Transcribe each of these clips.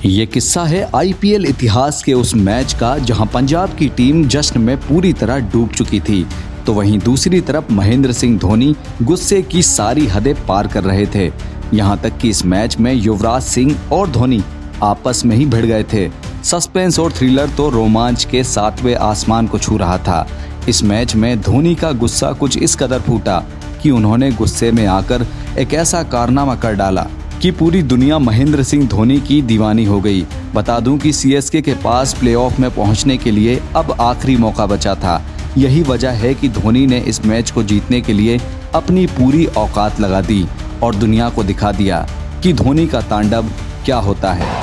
ये किस्सा है आईपीएल इतिहास के उस मैच का जहां पंजाब की टीम जश्न में पूरी तरह डूब चुकी थी, तो वहीं दूसरी तरफ महेंद्र सिंह धोनी गुस्से की सारी हदें पार कर रहे थे। यहां तक कि इस मैच में युवराज सिंह और धोनी आपस में ही भिड़ गए थे। सस्पेंस और थ्रिलर तो रोमांच के 7वें आसमान को छू रहा था। इस मैच में धोनी का गुस्सा कुछ इस कदर फूटा कि उन्होंने गुस्से में आकर एक ऐसा कारनामा कर डाला कि पूरी दुनिया महेंद्र सिंह धोनी की दीवानी हो गई। बता दूं कि सीएसके के पास प्लेऑफ में पहुंचने के लिए अब आखिरी मौका बचा था। यही वजह है कि धोनी ने इस मैच को जीतने के लिए अपनी पूरी औकात लगा दी और दुनिया को दिखा दिया कि धोनी का तांडव क्या होता है।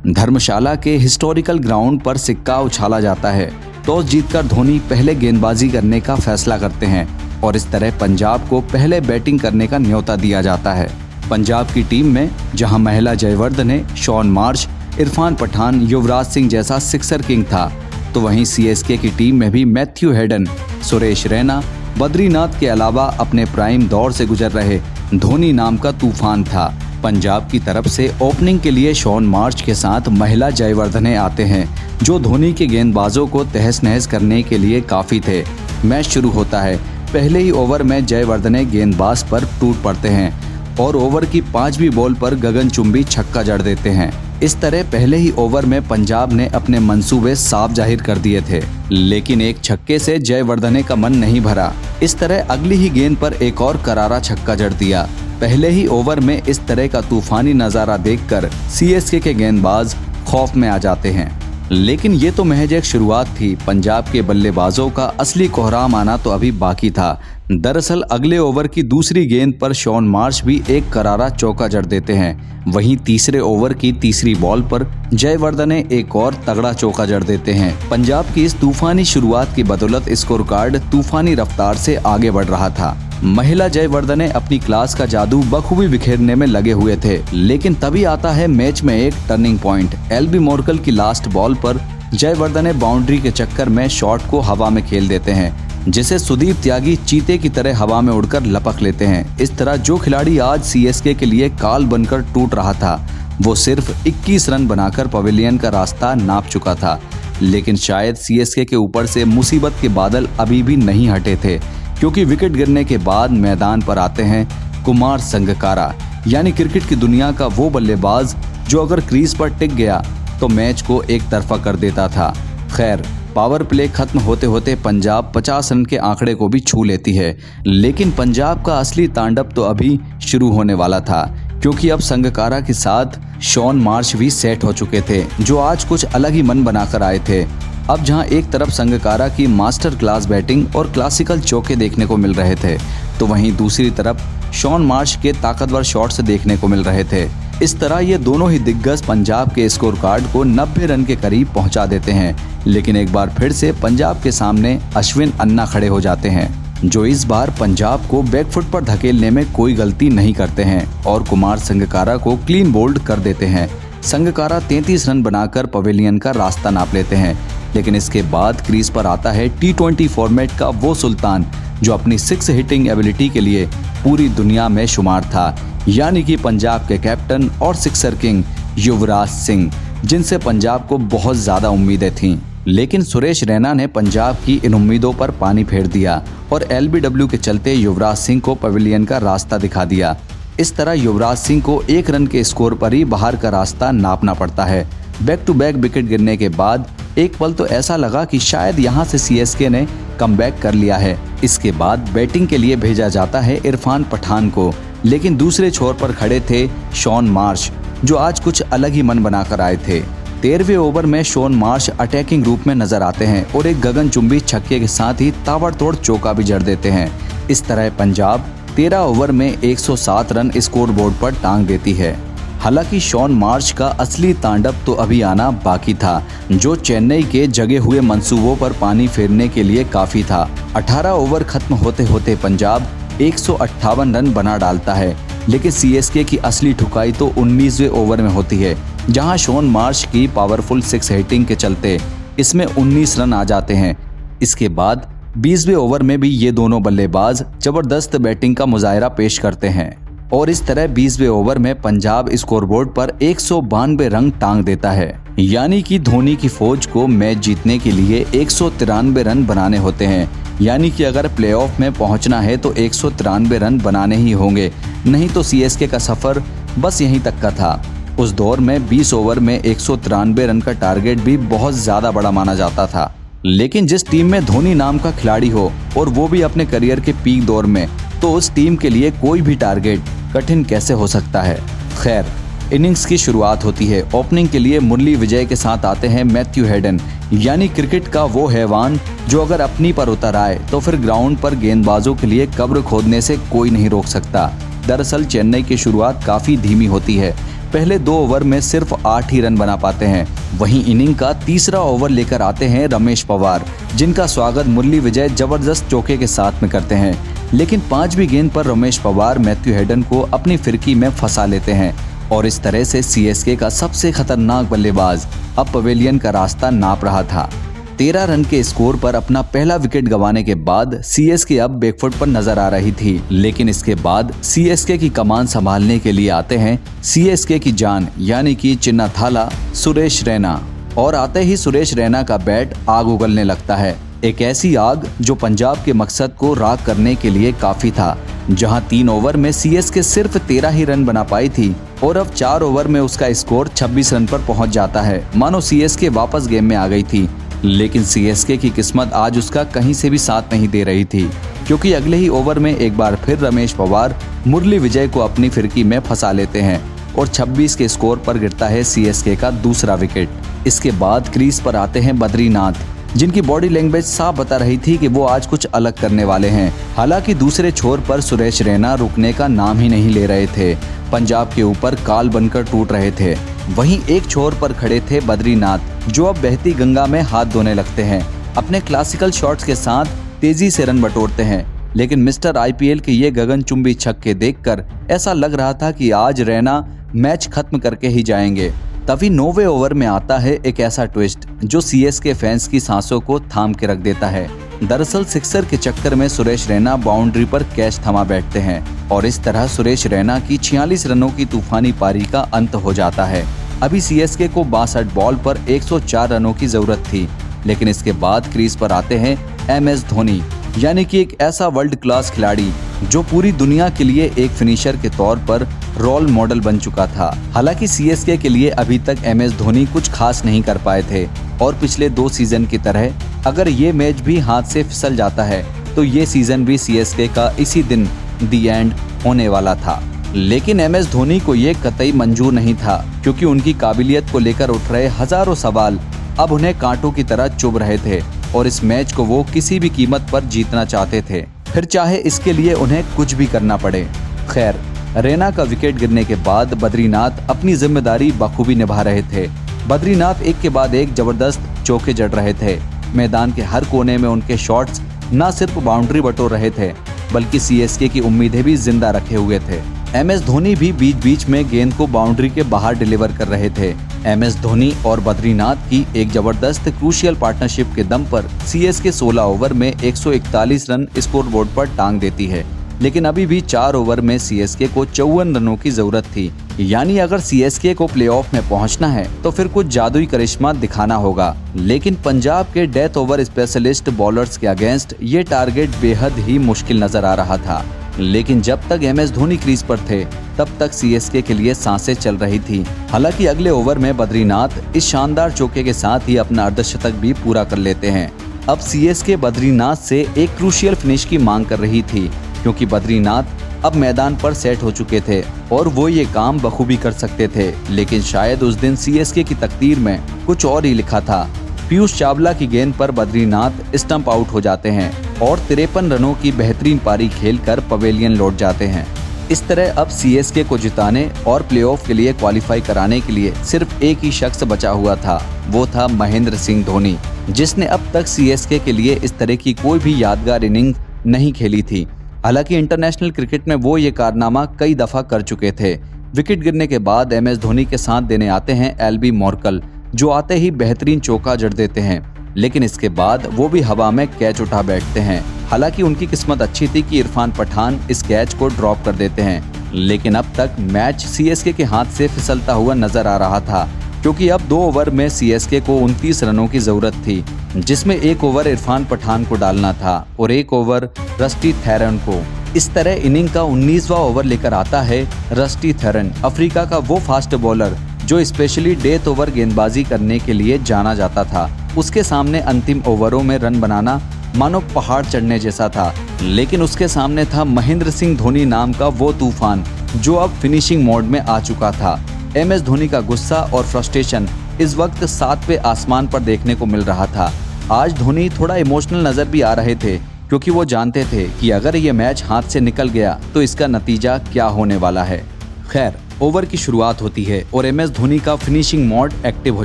धर्मशाला के हिस्टोरिकल ग्राउंड पर सिक्का उछाला जाता है। टॉस जीतकर धोनी पहले गेंदबाजी करने का फैसला करते हैं और इस तरह पंजाब को पहले बैटिंग करने का न्योता दिया जाता है। पंजाब की टीम में जहां महिला जयवर्धने, शॉन मार्श, इरफान पठान, युवराज सिंह जैसा सिक्सर किंग था, तो वहीं सीएसके की टीम में भी मैथ्यू हेडन, सुरेश रैना, बद्रीनाथ के अलावा अपने प्राइम दौर से गुजर रहे धोनी नाम का तूफान था। पंजाब की तरफ से ओपनिंग के लिए शॉन मार्श के साथ महिला जयवर्धने आते हैं, जो धोनी के गेंदबाजों को तहस नहस करने के लिए काफ़ी थे। मैच शुरू होता है। पहले ही ओवर में जयवर्धने गेंदबाज पर टूट पड़ते हैं और ओवर की 5वीं बॉल पर गगनचुंबी छक्का जड़ देते हैं। इस तरह पहले ही ओवर में पंजाब ने अपने मंसूबे साफ जाहिर कर दिए थे, लेकिन एक छक्के से जयवर्धने का मन नहीं भरा। इस तरह अगली ही गेंद पर एक और करारा छक्का जड़ दिया। पहले ही ओवर में इस तरह का तूफानी नजारा देखकर सीएसके के गेंदबाज खौफ में आ जाते हैं। लेकिन ये तो महज एक शुरुआत थी। पंजाब के बल्लेबाजों का असली कोहराम आना तो अभी बाकी था। दरअसल अगले ओवर की दूसरी गेंद पर शॉन मार्श भी एक करारा चौका जड़ देते हैं। वहीं तीसरे ओवर की तीसरी बॉल पर जयवर्धने एक और तगड़ा चौका जड़ देते हैं। पंजाब की इस तूफानी शुरुआत की बदौलत स्कोर कार्ड तूफानी रफ्तार से आगे बढ़ रहा था। महिला जयवर्धने अपनी क्लास का जादू बखूबी बिखेरने में लगे हुए थे, लेकिन तभी आता है मैच में एक टर्निंग पॉइंट। एलबी मोर्कल की लास्ट बॉल पर जयवर्धने बाउंड्री के चक्कर में शॉट को हवा में खेल देते हैं, जिसे सुदीप त्यागी चीते की तरह हवा में उड़कर लपक लेते हैं। इस तरह जो खिलाड़ी आज सीएसके के लिए काल बनकर टूट रहा था, वो सिर्फ 21 रन बनाकर पवेलियन का रास्ता नाप चुका था। लेकिन शायद सीएसके के ऊपर से मुसीबत के बादल अभी भी नहीं हटे थे, क्योंकि विकेट गिरने के बाद मैदान पर आते हैं कुमार संगकारा, यानी क्रिकेट की दुनिया का वो बल्लेबाज जो अगर क्रीज पर टिक गया तो मैच को एक तरफा कर देता था। खैर, पावर प्ले खत्म होते होते पंजाब 50 रन के आंकड़े को भी छू लेती है, लेकिन पंजाब का असली तांडव तो अभी शुरू होने वाला था, क्योंकि अब संगकारा के साथ शॉन मार्श भी सेट हो चुके थे, जो आज कुछ अलग ही मन बनाकर आए थे। अब जहां एक तरफ संगकारा की मास्टर क्लास बैटिंग और क्लासिकल चौके देखने को मिल रहे थे, तो वहीं दूसरी तरफ शॉन मार्श के ताकतवर शॉट्स देखने को मिल रहे थे। इस तरह ये दोनों ही दिग्गज पंजाब के स्कोर कार्ड को 90 रन के करीब पहुंचा देते हैं। लेकिन एक बार फिर से पंजाब के सामने अश्विन अन्ना खड़े हो जाते हैं, जो इस बार पंजाब को बैकफुट पर धकेलने में कोई गलती नहीं करते हैं और कुमार संगकारा को क्लीन बोल्ड कर देते हैं। संगकारा 33 रन बनाकर पवेलियन का रास्ता नाप लेते हैं, लेकिन इसके बाद क्रीज पर आता है T20 फॉर्मेट का वो सुल्तान, जो अपनी 6 हिटिंग एबिलिटी के लिए पूरी दुनिया में शुमार था, यानी कि पंजाब के कैप्टन और सिक्सर किंग युवराज सिंह, जिनसे पंजाब को बहुत ज्यादा उम्मीदें थीं। लेकिन सुरेश रैना ने पंजाब की इन उम्मीदों पर पानी फेर दिया और LBW के चलते युवराज सिंह को पवेलियन का रास्ता दिखा दिया। इस तरह युवराज सिंह को 1 रन के स्कोर पर ही बाहर का रास्ता नापना पड़ता है। बैक टू बैक विकेट गिरने के बाद एक पल तो ऐसा लगा कि शायद यहां से सीएसके ने कमबैक कर लिया है। इसके बाद बैटिंग के लिए भेजा जाता है इरफान पठान को, लेकिन दूसरे छोर पर खड़े थे शॉन मार्श, जो आज कुछ अलग ही मन बनाकर आए थे। 13वें ओवर में शॉन मार्श अटैकिंग रूप में नजर आते हैं और एक गगनचुंबी छक्के के साथ ही ताबड़तोड़ चौका भी जड़ देते हैं। इस तरह पंजाब 13 ओवर में 107 रन स्कोर बोर्ड पर टांग देती है। हालांकि शॉन मार्श का असली तांडव तो अभी आना बाकी था, जो चेन्नई के जगे हुए मंसूबों पर पानी फेरने के लिए काफी था। 18 ओवर खत्म होते होते पंजाब 158 रन बना डालता है, लेकिन सीएसके की असली ठुकाई तो 19वें ओवर में होती है, जहां शॉन मार्श की पावरफुल 6 हिटिंग के चलते इसमें 19 रन आ जाते हैं। इसके बाद 20वें ओवर में भी ये दोनों बल्लेबाज जबरदस्त बैटिंग का मुजाहिरा पेश करते हैं और इस तरह 20वें ओवर में पंजाब स्कोरबोर्ड पर 192 रन टांग देता है। यानी कि धोनी की फौज को मैच जीतने के लिए 193 रन बनाने होते हैं। यानी कि अगर प्लेऑफ में पहुंचना है तो 193 रन बनाने ही होंगे, नहीं तो सीएसके का सफर बस यहीं तक का था। उस दौर में 20 ओवर में 193 रन का टारगेट भी बहुत ज्यादा बड़ा माना जाता था। लेकिन जिस टीम में धोनी नाम का खिलाड़ी हो और वो भी अपने करियर के पीक दौर में, तो उस टीम के लिए कोई भी टारगेट कठिन कैसे हो सकता है। खैर, इनिंग्स की शुरुआत होती है। ओपनिंग के लिए मुरली विजय के साथ आते हैं मैथ्यू हेडन, यानी क्रिकेट का वो हैवान जो अगर अपनी पर उतर आए तो फिर ग्राउंड पर गेंदबाजों के लिए कब्र खोदने से कोई नहीं रोक सकता। दरअसल चेन्नई की शुरुआत काफी धीमी होती है। पहले 2 ओवर में सिर्फ 8 ही रन बना पाते हैं। वहीं इनिंग का तीसरा ओवर लेकर आते हैं रमेश पवार, जिनका स्वागत मुरली विजय जबरदस्त चौके के साथ में करते हैं। लेकिन 5वीं गेंद पर रमेश पवार मैथ्यू हेडन को अपनी फिरकी में फंसा लेते हैं और इस तरह से सीएसके का सबसे खतरनाक बल्लेबाज अब पवेलियन का रास्ता नाप रहा था। 13 रन के स्कोर पर अपना पहला विकेट गंवाने के बाद सीएसके अब बैकफुट पर नजर आ रही थी। लेकिन इसके बाद सीएसके की कमान संभालने के लिए आते हैं सीएसके की जान, यानी कि चिन्नाथाला सुरेश रैना। और आते ही सुरेश रैना का बैट आग उगलने लगता है। एक ऐसी आग जो पंजाब के मकसद को राख करने के लिए काफी था। जहां 3 ओवर में सीएसके सिर्फ 13 ही रन बना पाई थी और अब 4 ओवर में उसका स्कोर 26 रन पर पहुंच जाता है। मानो सीएसके वापस गेम में आ गई थी। लेकिन सीएसके की किस्मत आज उसका कहीं से भी साथ नहीं दे रही थी, क्योंकि अगले ही ओवर में एक बार फिर रमेश पवार मुरली विजय को अपनी फिरकी में फंसा लेते हैं और 26 के स्कोर पर गिरता है सीएसके का दूसरा विकेट। इसके बाद क्रीज पर आते हैं बद्रीनाथ, जिनकी बॉडी लैंग्वेज साफ बता रही थी कि वो आज कुछ अलग करने वाले हैं। हालांकि दूसरे छोर पर सुरेश रैना रुकने का नाम ही नहीं ले रहे थे। पंजाब के ऊपर काल बनकर टूट रहे थे। वहीं एक छोर पर खड़े थे बद्रीनाथ, जो अब बहती गंगा में हाथ धोने लगते हैं। अपने क्लासिकल शॉट्स के साथ तेजी से रन बटोरते हैं। लेकिन मिस्टर आईपीएल के ये गगनचुंबी छक्के देखकर ऐसा लग रहा था कि आज रैना मैच खत्म करके ही जाएंगे। तभी 9वें ओवर में आता है एक ऐसा ट्विस्ट जो सीएसके फैंस की सांसों को थाम के रख देता है। दरअसल सिक्सर के चक्कर में सुरेश रैना बाउंड्री पर कैच थमा बैठते हैं और इस तरह सुरेश रैना की 46 रनों की तूफानी पारी का अंत हो जाता है। अभी सीएसके को 62 बॉल पर 104 रनों की जरूरत थी। लेकिन इसके बाद क्रीज पर आते हैं एमएस धोनी, यानी कि एक ऐसा वर्ल्ड क्लास खिलाड़ी जो पूरी दुनिया के लिए एक फिनिशर के तौर पर रोल मॉडल बन चुका था। हालांकि सीएसके के लिए अभी तक एमएस धोनी कुछ खास नहीं कर पाए थे और पिछले 2 सीजन की तरह अगर ये मैच भी हाथ से फिसल जाता है तो ये सीजन भी सीएसके का इसी दिन दी एंड होने वाला था। लेकिन एमएस धोनी को ये कतई मंजूर नहीं था, क्योंकि उनकी काबिलियत को लेकर उठ रहे हजारों सवाल अब उन्हें कांटों की तरह चुभ रहे थे और इस मैच को वो किसी भी कीमत पर जीतना चाहते थे, फिर चाहे इसके लिए उन्हें कुछ भी करना पड़े। खैर, रैना का विकेट गिरने के बाद बद्रीनाथ अपनी जिम्मेदारी बखूबी निभा रहे थे। बद्रीनाथ एक के बाद एक जबरदस्त चौके जड़ रहे थे। मैदान के हर कोने में उनके शॉट्स न सिर्फ बाउंड्री बटोर रहे थे, बल्कि सीएसके की उम्मीदें भी जिंदा रखे हुए थे। एमएस धोनी भी बीच बीच में गेंद को बाउंड्री के बाहर डिलीवर कर रहे थे। एमएस धोनी और बद्रीनाथ की एक जबरदस्त क्रूशियल पार्टनरशिप के दम पर सीएसके 16 ओवर में 141 रन स्कोरबोर्ड पर टांग देती है। लेकिन अभी भी 4 ओवर में सीएसके को 54 रनों की जरूरत थी। यानी अगर सीएसके को प्लेऑफ में पहुंचना है तो फिर कुछ जादुई करिश्मा दिखाना होगा। लेकिन पंजाब के डेथ ओवर स्पेशलिस्ट बॉलर्स के अगेंस्ट ये टारगेट बेहद ही मुश्किल नजर आ रहा था। लेकिन जब तक एमएस धोनी क्रीज पर थे तब तक सीएसके के लिए सांसें चल रही थी। हालांकि अगले ओवर में बद्रीनाथ इस शानदार चौके के साथ ही अपना अर्धशतक भी पूरा कर लेते हैं। अब सीएसके बद्रीनाथ से एक क्रूशियल फिनिश की मांग कर रही थी, क्योंकि बद्रीनाथ अब मैदान पर सेट हो चुके थे और वो ये काम बखूबी कर सकते थे। लेकिन शायद उस दिन सीएसके की तकदीर में कुछ और ही लिखा था। पीयूष चावला की गेंद पर बद्रीनाथ स्टंप आउट हो जाते हैं और 53 रनों की बेहतरीन पारी खेलकर पवेलियन लौट जाते हैं। इस तरह अब सीएसके को जिताने और प्लेऑफ के लिए क्वालिफाई कराने के लिए सिर्फ एक ही शख्स बचा हुआ था, वो था महेंद्र सिंह धोनी, जिसने अब तक सीएसके के लिए इस तरह की कोई भी यादगार इनिंग नहीं खेली थी। हालांकि इंटरनेशनल क्रिकेट में वो ये कारनामा कई दफा कर चुके थे। विकेट गिरने के बाद एमएस धोनी के साथ देने आते हैं एलबी मॉर्कल, जो आते ही बेहतरीन चौका जड़ देते हैं लेकिन इसके बाद वो भी हवा में कैच उठा बैठते हैं। हालांकि उनकी किस्मत अच्छी थी कि इरफान पठान इस कैच को ड्रॉप कर देते हैं, लेकिन अब तक मैच सीएसके के हाथ से फिसलता हुआ नजर आ रहा था, क्योंकि अब 2 ओवर में सीएसके को 29 रनों की जरूरत थी, जिसमें 1 ओवर इरफान पठान को डालना था और 1 ओवर रस्टी थेरन को। इस तरह इनिंग का 19वां ओवर लेकर आता है रस्टी थेरन, अफ्रीका का वो फास्ट बॉलर जो स्पेशली डेथ ओवर गेंदबाजी करने के लिए जाना जाता था। उसके सामने अंतिम ओवरों में रन बनाना मानो पहाड़ चढ़ने जैसा था, लेकिन उसके सामने था महेंद्र सिंह धोनी नाम का वो तूफान जो अब फिनिशिंग मोड में आ चुका था। MS धोनी का गुस्सा और फ्रस्ट्रेशन इस वक्त 7वें आसमान पर देखने को मिल रहा था। आज धोनी थोड़ा इमोशनल नजर भी आ रहे थे, क्योंकि वो जानते थे कि अगर ये मैच हाथ से निकल गया तो इसका नतीजा क्या होने वाला है। खैर, ओवर की शुरुआत होती है और MS धोनी का फिनिशिंग मोड एक्टिव हो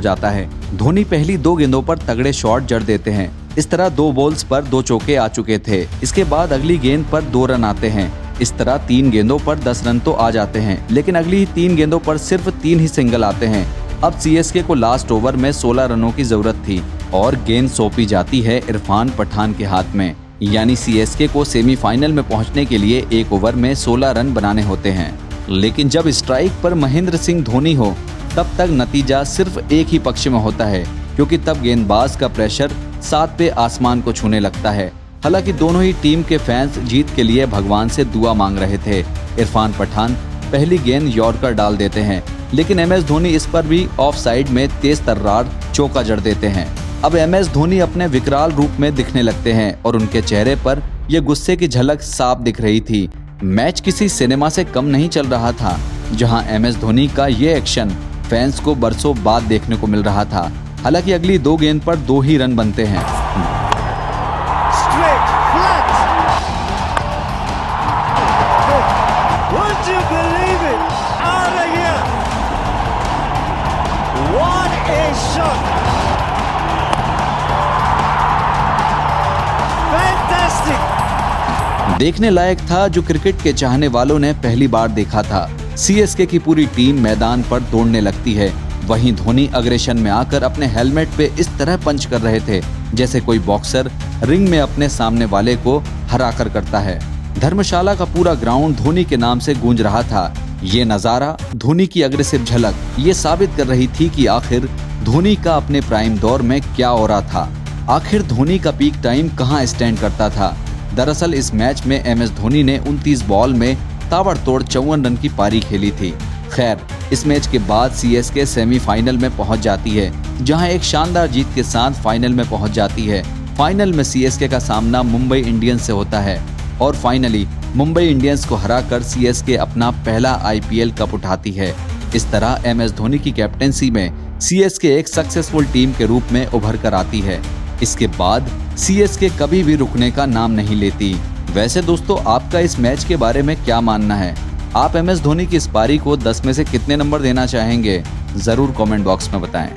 जाता है। धोनी पहली 2 गेंदों पर तगड़े शॉट जड़ देते हैं। इस तरह 2 बॉल्स पर 2 चौके आ चुके थे। इसके बाद अगली गेंद पर 2 रन आते हैं। इस तरह 3 गेंदों पर 10 रन तो आ जाते हैं, लेकिन अगली 3 गेंदों पर सिर्फ 3 ही सिंगल आते हैं। अब सीएसके को लास्ट ओवर में 16 रनों की जरूरत थी और गेंद सौंपी जाती है इरफान पठान के हाथ में। यानी सीएसके को सेमीफाइनल में पहुंचने के लिए 1 ओवर में 16 रन बनाने होते हैं। लेकिन जब स्ट्राइक पर महेंद्र सिंह धोनी हो, तब तक नतीजा सिर्फ एक ही पक्ष में होता है, क्योंकि तब गेंदबाज का प्रेशर 7वें आसमान को छूने लगता है। हालांकि दोनों ही टीम के फैंस जीत के लिए भगवान से दुआ मांग रहे थे। इरफान पठान पहली गेंद यॉर्कर डाल देते हैं, लेकिन MS धोनी इस पर भी ऑफ साइड में तेज तर्रार चौका जड़ देते हैं। अब MS धोनी अपने विकराल रूप में दिखने लगते हैं और उनके चेहरे पर यह गुस्से की झलक साफ दिख रही थी। मैच किसी सिनेमा से कम नहीं चल रहा था, जहां MS धोनी का ये एक्शन फैंस को बरसों बाद देखने को मिल रहा था। हालांकि अगली 2 गेंद पर 2 ही रन बनते हैं। देखने लायक था, जो क्रिकेट के चाहने वालों ने पहली बार देखा था। सीएसके की पूरी टीम मैदान पर दौड़ने लगती है, वहीं धोनी अग्रेशन में आकर अपने हेलमेट पे इस तरह पंच कर रहे थे जैसे कोई बॉक्सर रिंग में अपने सामने वाले को हराकर करता है। धर्मशाला का पूरा ग्राउंड धोनी के नाम से गूंज रहा था। ये नजारा, धोनी की अग्रेसिव झलक, ये साबित कर रही थी कि आखिर धोनी का अपने प्राइम दौर में क्या हो रहा था। आखिर धोनी का पीक टाइम कहाँ स्टैंड करता था। दरअसल इस मैच में MS धोनी ने 29 बॉल में ताबड़तोड़ 54 रन की पारी खेली थी। खैर, इस मैच के बाद सीएसके सेमीफाइनल में पहुंच जाती है, जहां एक शानदार जीत के साथ फाइनल में पहुंच जाती है। फाइनल में सीएसके का सामना मुंबई इंडियंस से होता है और फाइनली मुंबई इंडियंस को हराकर सीएसके अपना पहला IPL कप उठाती है। इस तरह MS धोनी की कैप्टेंसी में सीएसके एक सक्सेसफुल टीम के रूप में उभर कर आती है। इसके बाद सीएसके कभी भी रुकने का नाम नहीं लेती। वैसे दोस्तों, आपका इस मैच के बारे में क्या मानना है? आप MS धोनी की इस पारी को 10 में से कितने नंबर देना चाहेंगे? जरूर कमेंट बॉक्स में बताएं।